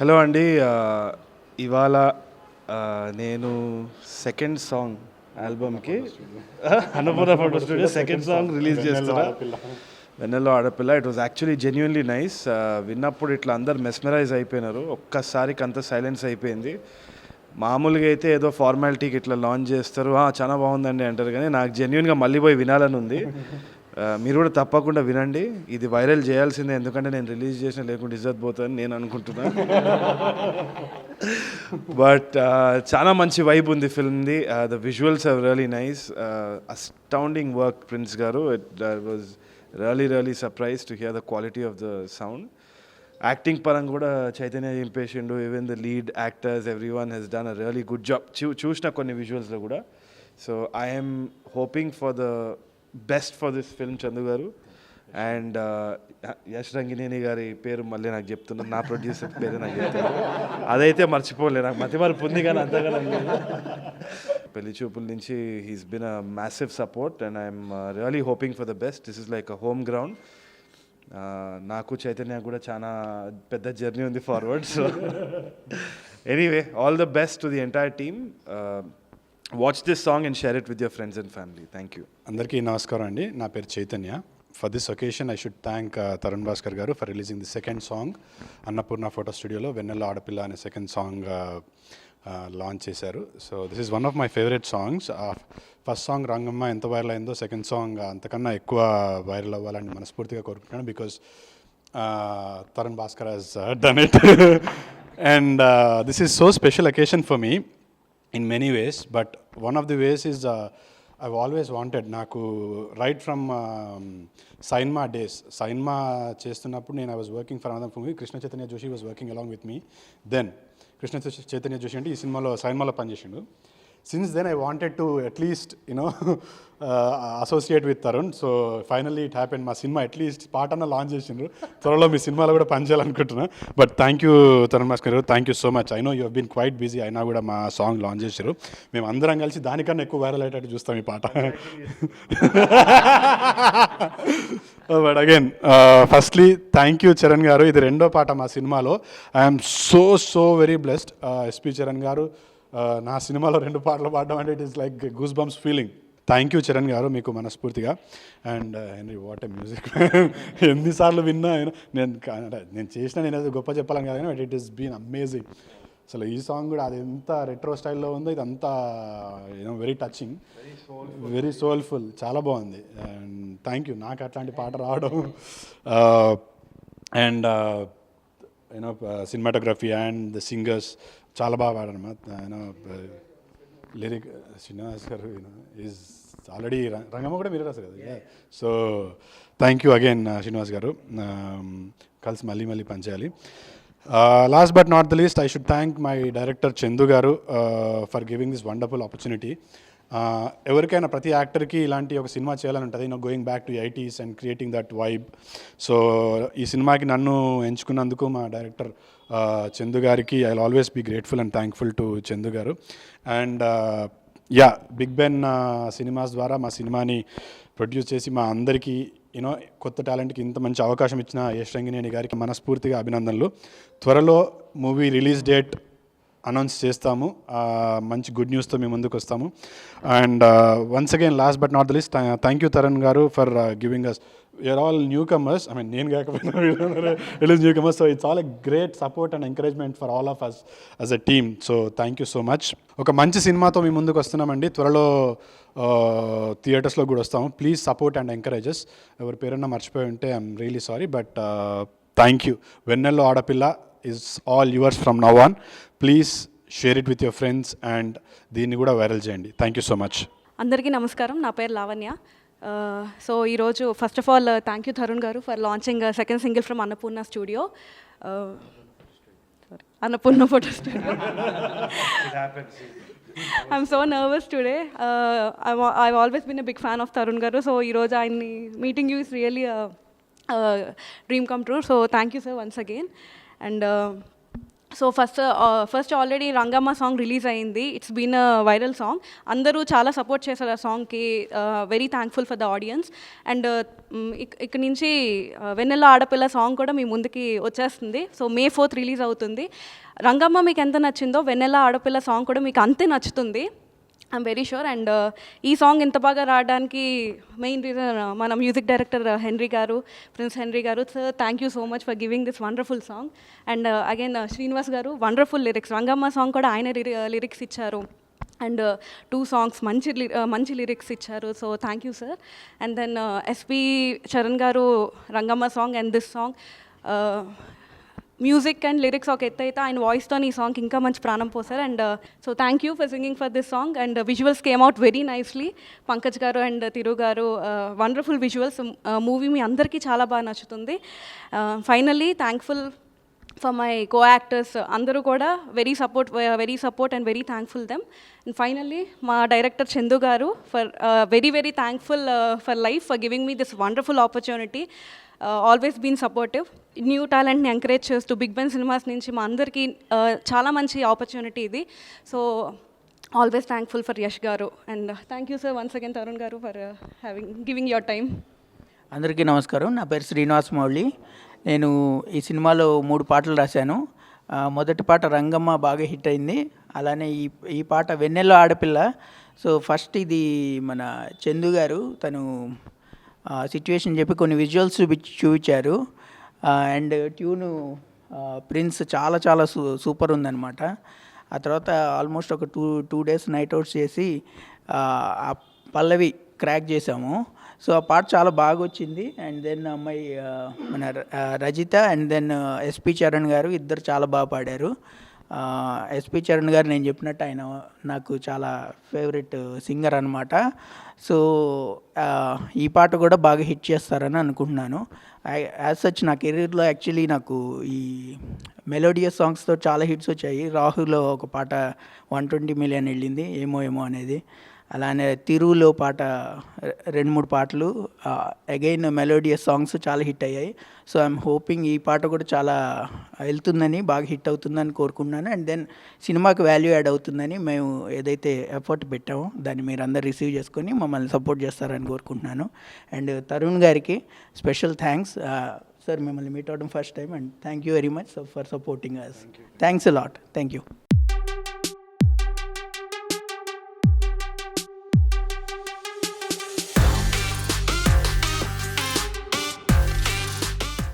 Hello అండి. ఇవాళ నేను సెకండ్ సాంగ్ ఆల్బమ్కి Annapurna photo studio second song release చేస్తున్నా, వెన్నెల్లో ఆడపిల్ల. It was actually genuinely nice. విన్నప్పుడు ఇట్లా అందరు మెస్మరైజ్ అయిపోయినారు. ఒక్కసారికి అంత సైలెన్స్ అయిపోయింది. మామూలుగా అయితే ఏదో ఫార్మాలిటీకి ఇట్లా లాంచ్ చేస్తారు, చాలా బాగుందండి అంటారు, కానీ నాకు జెన్యున్గా మళ్ళీ పోయి వినాలని ఉంది. మీరు కూడా తప్పకుండా వినండి. ఇది వైరల్ చేయాల్సిందే, ఎందుకంటే నేను రిలీజ్ చేసిన లేకుంటే ఇజ్జత్ పోతుందని నేను అనుకుంటున్నాను. బట్ చాలా మంచి వైబ్ ఉంది ఫిల్మ్ది. The visuals are really nice. Astounding work Prince గారు. It was really surprise to hear the quality of the sound. Acting పరంగా కూడా చైతన్య చింపేసిండు. Even the lead actors every one he's done a really good job. చూసిన కొన్ని విజువల్స్లో కూడా. So I'm hoping for the best for this film Chandu గారు. And Yash Rangineni గారి పేరు మళ్ళీ నాకు చెప్తున్నాను, నా ప్రొడ్యూసర్ పేరు నాకు చెప్తున్నాను, అదైతే మర్చిపోలే. నాకు మతి మరపు ఉంది కానీ అంతగా పెళ్లి చూపుల నుంచి he's been a massive support and I'm really hoping for the best. This is like a home ground. నాకు చైతన్య కూడా చాలా పెద్ద జర్నీ ఉంది forward. So anyway, all the best to the entire team. Watch this song and share it with your friends and family. Thank you. అందరికీ నమస్కారం అండి. నా పేరు Chaitanya. For this occasion I should thank Tarun Bhaskar garu for releasing the second song. Annapurna photo స్టూడియోలో వెన్నెల్లో ఆడపిల్ల అనే second song launch చేశారు. So this is one of my favourite songs. First song Rangamma ఎంత వైరల్ అయిందో, సెకండ్ సాంగ్ అంతకన్నా ఎక్కువ వైరల్ అవ్వాలని మనస్ఫూర్తిగా కోరుకుంటున్నాను. Because Tarun Bhaskar has done it. And this is so special occasion for me in many ways, but one of the ways is I've always wanted, నాకు right from Sainma days, Sainma చేస్తున్నప్పుడు నేను I was working for another movie. Krishna Chaitanya Joshi was working along with me then. Krishna Chaitanya Joshi అంటే ఈ సినిమాలో సైన్మాలో పనిచేసిండు. Since then I wanted to at least associate with Tharun. So finally it happen. మా సినిమా అట్లీస్ట్ పాట అన్న లాంచ్ చేసిండ్రు. త్వరలో మీ సినిమాలో కూడా పనిచేయాలనుకుంటున్నా. But thank you Tharun Bhaskar గారు, thank you so much. I know you have been quite busy, అయినా కూడా మా సాంగ్ లాంచ్ చేశారు. మేము అందరం కలిసి దానికన్నా ఎక్కువ వైరల్ అయ్యేటట్టు చూస్తాం ఈ పాట. But again firstly thank you Charan గారు. ఇది రెండో పాట మా సినిమాలో. I'm so very blessed. SP Charan గారు నా సినిమాలో 2 పాటలు పాడడం అంటే it is like goose bumps feeling. Thank you Charan గారు, మీకు మనస్ఫూర్తిగా. And henry, what a music. ఎన్నిసార్లు విన్నా నేను చేసిన, నేను ఏదో గొప్ప చెప్పాలని కాదు, కానీ ఇట్ ఈస్ బీన్ అమేజింగ్. అసలు ఈ సాంగ్ కూడా అది ఎంత రెట్రో స్టైల్లో ఉందో, ఇదంతా వెరీ టచింగ్, వెరీ సోల్ఫుల్, చాలా బాగుంది. అండ్ థ్యాంక్ యూ నాకు అట్లాంటి పాట రావడం. And cinematography and the singers చాలా బాగా పాడారన్నమాట. లిరిక్ శ్రీనివాస్ గారు ఈజ్ ఆల్రెడీ రంగమ్మ కూడా మీరే రాశారు కదా. So thank you again Srinivas గారు. కలిసి మళ్ళీ పనిచేయాలి. Last but not the least, I should thank my director Chandu గారు for giving this wonderful opportunity. ఎవరికైనా, ప్రతి యాక్టర్కి ఇలాంటి ఒక సినిమా చేయాలని ఉంటుంది, going back to 80s and creating that vibe. So ఈ సినిమాకి నన్ను ఎంచుకున్నందుకు మా డైరెక్టర్ చందు గారికి I will always be grateful and thankful to Chandu గారు. అండ్ బిగ్ బెన్ సినిమాస్ ద్వారా మా సినిమాని ప్రొడ్యూస్ చేసి మా అందరికీ కొత్త టాలెంట్కి ఇంత మంచి అవకాశం ఇచ్చిన యష్ రంగినేని గారికి మనస్ఫూర్తిగా అభినందనలు. త్వరలో మూవీ రిలీజ్ డేట్ అనౌన్స్ చేస్తాము. మంచి గుడ్ న్యూస్తో మేము ముందుకు వస్తాము. And once again last but not the least, thank you Tharun గారు for giving us, we're all newcomers. I mean నేను కాకపోయినా it is newcomers. So it's all a great support and encouragement for all of us as a team. So thank you so much. ఒక మంచి సినిమాతో మీ ముందుకు వస్తున్నామండి. త్వరలో థియేటర్స్లో కూడా వస్తాము. Please support and encourages. ఎవరి పేరన్నా మర్చిపోయి ఉంటే I'm really sorry, but thank you. వెన్నెల్లో ఆడపిల్ల is all yours from now on. Please share it with your friends and దీన్ని కూడా వైరల్ చేయండి. Thank you so much. అందరికీ నమస్కారం. నా పేరు లావణ్య. సో ఈరోజు first of all thank you Tharun గారు for launching second single from Annapurna studio, Annapurna photo studio. I'm so nervous today. I've always been a big fan of Tarun garu. So ఈరోజు ఆయన్ని meeting you is really a dream come true. So thank you sir once again. And so first already Rangamma song release అయింది. It's been a viral song. అందరూ చాలా support చేశారు ఆ సాంగ్కి. Very thankful for the audience. And ఇక్కడ నుంచి వెన్నెల ఆడపిల్ల song కూడా మీ ముందుకి వచ్చేస్తుంది. సో May 4th రిలీజ్ అవుతుంది. రంగమ్మ మీకు ఎంత నచ్చిందో వెన్నెల ఆడపిల్ల సాంగ్ కూడా మీకు అంతే నచ్చుతుంది. I'm very sure. అండ్ ఈ సాంగ్ ఇంత బాగా రావడానికి మెయిన్ రీజన్ మన మ్యూజిక్ డైరెక్టర్ హెన్రీ గారు, ప్రిన్స్ హెన్రీ గారు. Sir thank you so much for giving this wonderful song. And again Srinivas గారు వండర్ఫుల్ లిరిక్స్. రంగమ్మ సాంగ్ కూడా ఆయన లిరిక్స్ ఇచ్చారు. అండ్ 2 సాంగ్స్ మంచి లిరిక్స్ ఇచ్చారు. So thank you sir. And then SP Charan గారు Rangamma song and this song music and lyrics ఒక ఎత్తు అయితే ఆయన వాయిస్తో ఈ సాంగ్ ఇంకా మంచి ప్రాణం పోసారు. And so thank you for singing for this song. And visuals came out very nicely. Pankaj గారు అండ్ తిరు గారు వండర్ఫుల్ విజువల్స్. మూవీ మీ అందరికీ చాలా బాగా నచ్చుతుంది. Finally thankful for my co actors అందరూ కూడా very support and very thankful them. And finally మా director Chandu గారు for very thankful for life for giving me this wonderful opportunity. Always been supportive. New టాలెంట్ని encourage చేస్తూ Big Ben Cinemas నుంచి మా అందరికీ చాలా మంచి ఆపర్చునిటీ ఇది. So always thankful for Yash గారు. And thank you sir once again Tarun గారు ఫర్ గివింగ్ యువర్ టైమ్. అందరికీ నమస్కారం. నా పేరు శ్రీనివాస్ మౌళి. నేను ఈ సినిమాలో 3 పాటలు రాశాను. మొదటి పాట రంగమ్మ బాగా హిట్ అయింది. అలానే ఈ పాట వెన్నెల ఆడపిల్ల. సో ఫస్ట్ ఇది మన చందు గారు తను సిచ్యువేషన్ చెప్పి కొన్ని విజువల్స్ చూపించారు. అండ్ ట్యూను ప్రిన్స్ చాలా సూపర్ ఉందన్నమాట. ఆ తర్వాత ఆల్మోస్ట్ ఒక టూ డేస్ నైట్ అవుట్స్ చేసి ఆ పల్లవి క్రాక్ చేసాము. సో ఆ పాట చాలా బాగా వచ్చింది. అండ్ దెన్ అమ్మాయి మన Rajitha and then SP Charan garu ఇద్దరు చాలా బాగా పాడారు. ఎస్పి చరణ్ గారు నేను చెప్పినట్టు ఆయన నాకు చాలా ఫేవరెట్ సింగర్ అనమాట. సో ఈ పాట కూడా బాగా హిట్ చేస్తారని అనుకుంటున్నాను. యాజ్ సచ్ నా కెరీర్లో యాక్చువల్లీ నాకు ఈ మెలోడియస్ సాంగ్స్తో చాలా హిట్స్ వచ్చాయి. రాహులో ఒక పాట 120 మిలియన్ వెళ్ళింది, ఏమో అనేది. అలానే తిరువులో పాట 2-3 పాటలు అగైన్ మెలోడియస్ సాంగ్స్ చాలా హిట్ అయ్యాయి. సో ఐఎమ్ హోపింగ్ ఈ పాట కూడా చాలా వెళ్తుందని, బాగా హిట్ అవుతుందని కోరుకుంటున్నాను. అండ్ దెన్ సినిమాకి వాల్యూ యాడ్ అవుతుందని మేము ఏదైతే ఎఫర్ట్ పెట్టామో దాన్ని మీరు అందరు రిసీవ్ చేసుకొని మమ్మల్ని సపోర్ట్ చేస్తారని కోరుకుంటున్నాను. అండ్ తరుణ్ గారికి స్పెషల్ థ్యాంక్స్. సార్ మిమ్మల్ని మీట్ అవడం first time. And thank you very much for supporting us. Thanks a lot. Thank you.